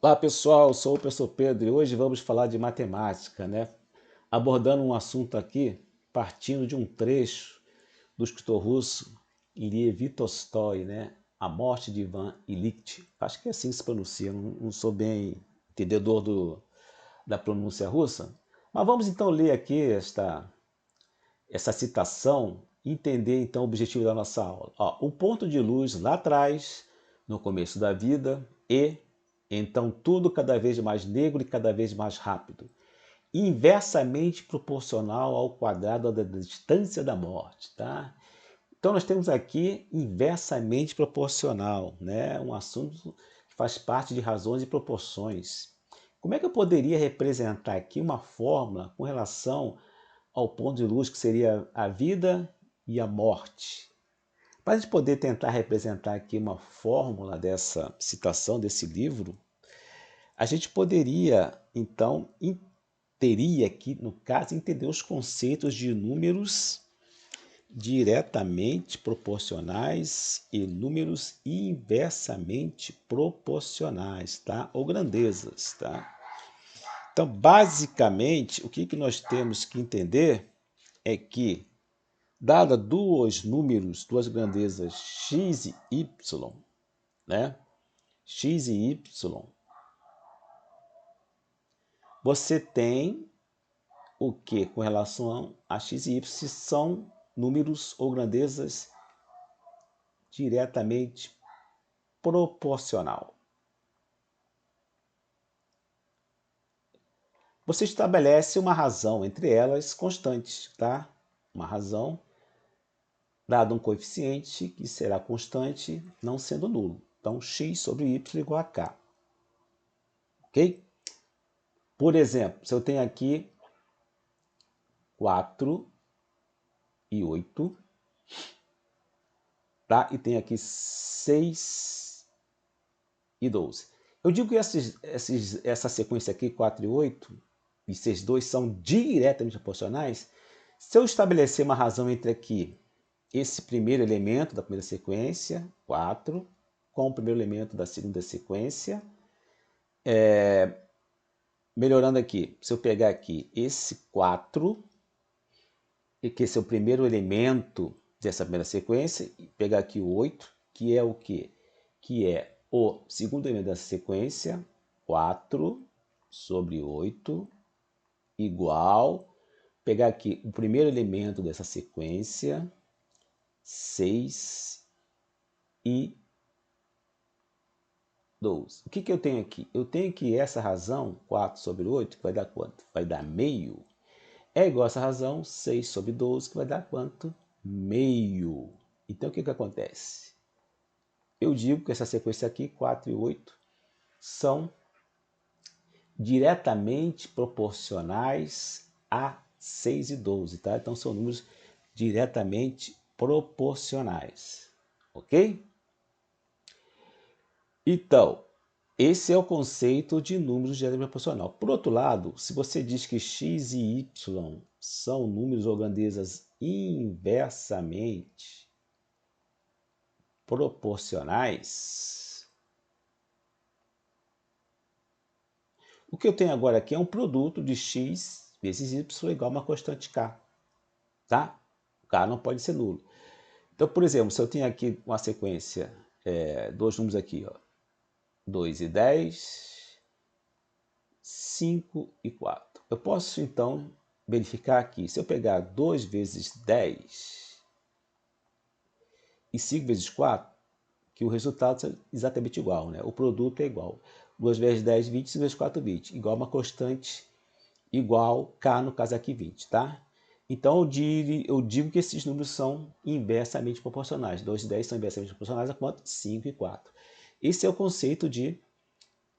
Olá pessoal, sou o professor Pedro e hoje vamos falar de matemática, né? Abordando um assunto aqui, partindo de um trecho do escritor russo Lev Tolstói, né? A Morte de Ivan Ilitch. Acho que é assim que se pronuncia, não sou bem entendedor da pronúncia russa. Mas vamos então ler aqui essa citação e entender então o objetivo da nossa aula. Ó, o ponto de luz lá atrás, no começo da vida, e então tudo cada vez mais negro e cada vez mais rápido, inversamente proporcional ao quadrado da distância da morte, tá? Então nós temos aqui inversamente proporcional, né? Um assunto que faz parte de razões e proporções. Como é que eu poderia representar aqui uma fórmula com relação ao ponto de luz que seria a vida e a morte? Para a gente poder tentar representar aqui uma fórmula dessa citação, desse livro, a gente poderia, então, teria aqui, no caso, entender os conceitos de números diretamente proporcionais e números inversamente proporcionais, tá? Ou grandezas, tá? Então, basicamente, o que nós temos que entender é que, dada duas grandezas x e y, né? X e y, você tem o que com relação a x e y são números ou grandezas diretamente proporcional. Você estabelece uma razão entre elas constantes, tá? Uma razão dado um coeficiente que será constante, não sendo nulo. Então, x sobre y igual a k. Ok? Por exemplo, se eu tenho aqui 4 e 8, tá? E tenho aqui 6 e 12. Eu digo que essa sequência aqui, 4 e 8, e 6 e 2, são diretamente proporcionais. Se eu estabelecer uma razão entre aqui, esse primeiro elemento da primeira sequência, 4, com o primeiro elemento da segunda sequência, melhorando aqui, se eu pegar aqui esse 4, e que esse é o primeiro elemento dessa primeira sequência, e pegar aqui o 8, que é o quê? Que é o segundo elemento dessa sequência, 4 sobre 8, igual, pegar aqui o primeiro elemento dessa sequência, 6 e 12. O que eu tenho aqui? Eu tenho que essa razão, 4 sobre 8, que vai dar quanto? Vai dar meio. É igual a essa razão, 6 sobre 12, que vai dar quanto? Meio. Então, o que acontece? Eu digo que essa sequência aqui, 4 e 8, são diretamente proporcionais a 6 e 12, tá? Então, são números diretamente proporcionais, ok? Então, esse é o conceito de números diretamente proporcional. Por outro lado, se você diz que x e y são números ou grandezas inversamente proporcionais, o que eu tenho agora aqui é um produto de x vezes y igual a uma constante k, tá? K não pode ser nulo. Então, por exemplo, se eu tenho aqui uma sequência, dois números aqui, ó, 2 e 10, 5 e 4. Eu posso, então, verificar aqui, se eu pegar 2 vezes 10 e 5 vezes 4, que o resultado é exatamente igual, né? O produto é igual. 2 vezes 10, 20, 5 vezes 4, 20. Igual a uma constante igual K, no caso aqui 20, tá? Então eu digo que esses números são inversamente proporcionais. 2 e 10 são inversamente proporcionais a quanto? 5 e 4. Esse é o conceito de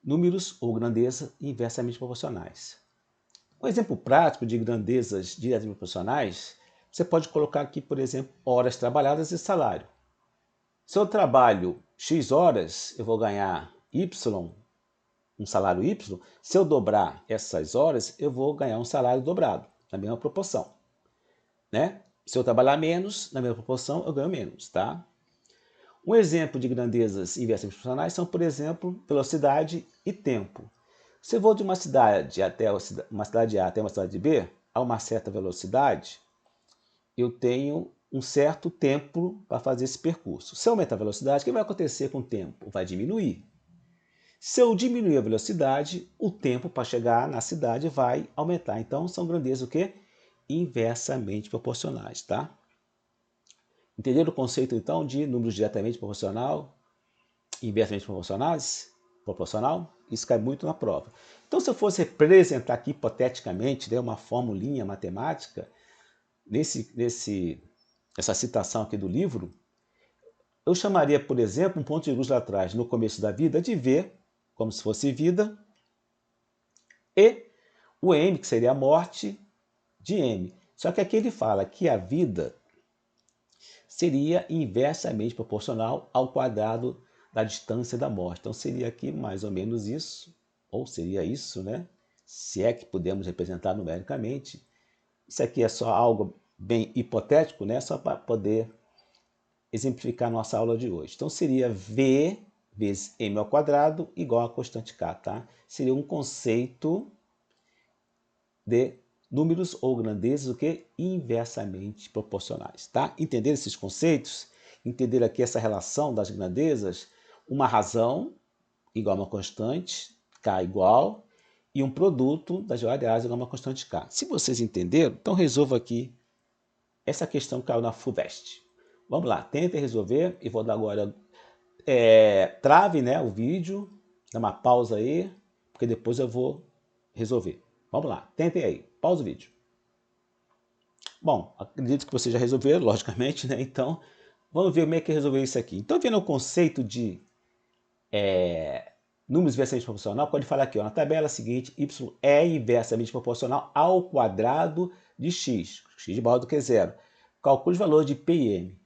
números ou grandeza inversamente proporcionais. Um exemplo prático de grandezas diretamente proporcionais, você pode colocar aqui, por exemplo, horas trabalhadas e salário. Se eu trabalho X horas, eu vou ganhar Y, um salário Y. Se eu dobrar essas horas, eu vou ganhar um salário dobrado, na mesma proporção, né? Se eu trabalhar menos, na mesma proporção, eu ganho menos, tá? Um exemplo de grandezas inversamente proporcionais são, por exemplo, velocidade e tempo. Se eu vou de uma cidade uma cidade A até uma cidade B, a uma certa velocidade, eu tenho um certo tempo para fazer esse percurso. Se eu aumentar a velocidade, o que vai acontecer com o tempo? Vai diminuir. Se eu diminuir a velocidade, o tempo para chegar na cidade vai aumentar. Então, são grandezas o quê? Inversamente proporcionais, tá? Entenderam o conceito, então, de números diretamente proporcional, inversamente proporcional? Isso cai muito na prova. Então, se eu fosse representar aqui hipoteticamente, uma formulinha matemática, essa citação aqui do livro, eu chamaria, por exemplo, um ponto de luz lá atrás, no começo da vida, de V, como se fosse vida, e o M, que seria a morte, de M. Só que aqui ele fala que a vida seria inversamente proporcional ao quadrado da distância da morte. Então seria aqui mais ou menos isso, ou seria isso, né? Se é que podemos representar numericamente. Isso aqui é só algo bem hipotético, né? Só para poder exemplificar nossa aula de hoje. Então seria V vezes M ao quadrado igual a constante K, tá? Seria um conceito de números ou grandezas o que inversamente proporcionais, tá? Entender esses conceitos, entender aqui essa relação das grandezas, uma razão igual a uma constante, K igual, e um produto das variáveis igual a uma constante K. Se vocês entenderam, então resolva aqui essa questão que caiu na FUVEST. Vamos lá, tentem resolver e vou dar agora, trave, né, o vídeo, dá uma pausa aí, porque depois eu vou resolver. Vamos lá, tentem aí, pausa o vídeo. Bom, acredito que vocês já resolveram, logicamente, né? Então, vamos ver como é que resolveu isso aqui. Então, vendo o conceito de números inversamente proporcional, pode falar aqui, ó, na tabela seguinte, y é inversamente proporcional ao quadrado de x, x maior do que zero. Calcule os valores de P e M.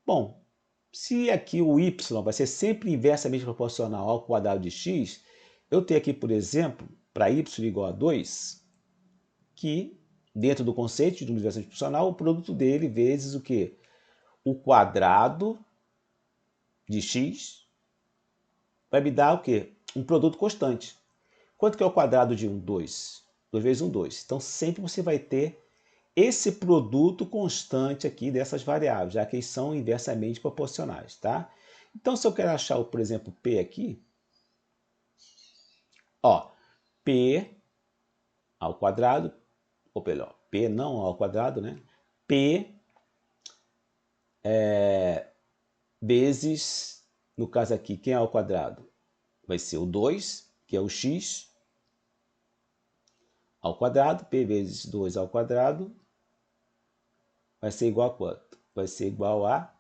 Bom, se aqui o y vai ser sempre inversamente proporcional ao quadrado de x, eu tenho aqui, por exemplo, para y igual a 2, que dentro do conceito de número inversamente proporcional, o produto dele vezes o quê? O quadrado de x vai me dar o quê? Um produto constante. Quanto que é o quadrado de 1? 2. 2 vezes 1, 2. Então, sempre você vai ter esse produto constante aqui dessas variáveis, já que eles são inversamente proporcionais, tá? Então, se eu quero achar, por exemplo, P aqui, ó, P ao quadrado, ou melhor, P não ao quadrado, né? P vezes, no caso aqui, quem é ao quadrado? Vai ser o 2, que é o x ao quadrado, P vezes 2 ao quadrado, vai ser igual a quanto? Vai ser igual a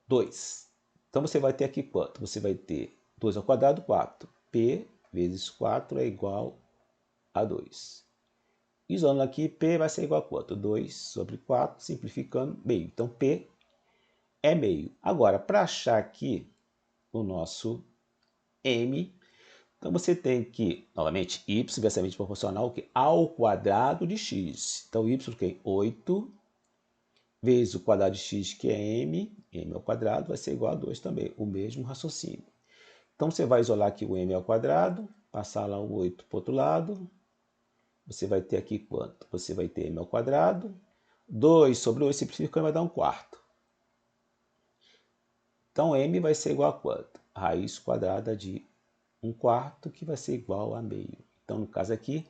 2. Então você vai ter aqui quanto? Você vai ter 2 ao quadrado, 4. P vezes 4 é igual a 2. Isolando aqui, P vai ser igual a quanto? 2 sobre 4, simplificando, meio. Então, P é meio. Agora, para achar aqui o nosso M, então você tem que, novamente, y inversamente proporcional ao quadrado de x. Então, y que é 8 vezes o quadrado de x, que é m ao quadrado, vai ser igual a 2 também, o mesmo raciocínio. Então, você vai isolar aqui o m ao quadrado, passar lá o 8 para o outro lado, você vai ter aqui quanto? Você vai ter m ao quadrado, 2 sobre 8 simplificando vai dar 1/4. Então, m vai ser igual a quanto? Raiz quadrada de 1/4, que vai ser igual a meio. Então, no caso aqui,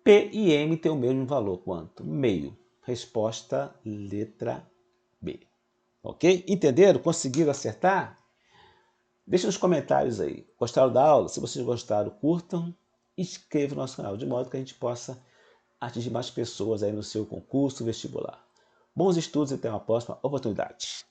P e M têm o mesmo valor, quanto? Meio. Resposta letra B. Ok? Entenderam? Conseguiram acertar? Deixa nos comentários aí. Gostaram da aula? Se vocês gostaram, curtam e inscrevam no nosso canal, de modo que a gente possa atingir mais pessoas aí no seu concurso vestibular. Bons estudos e até uma próxima oportunidade.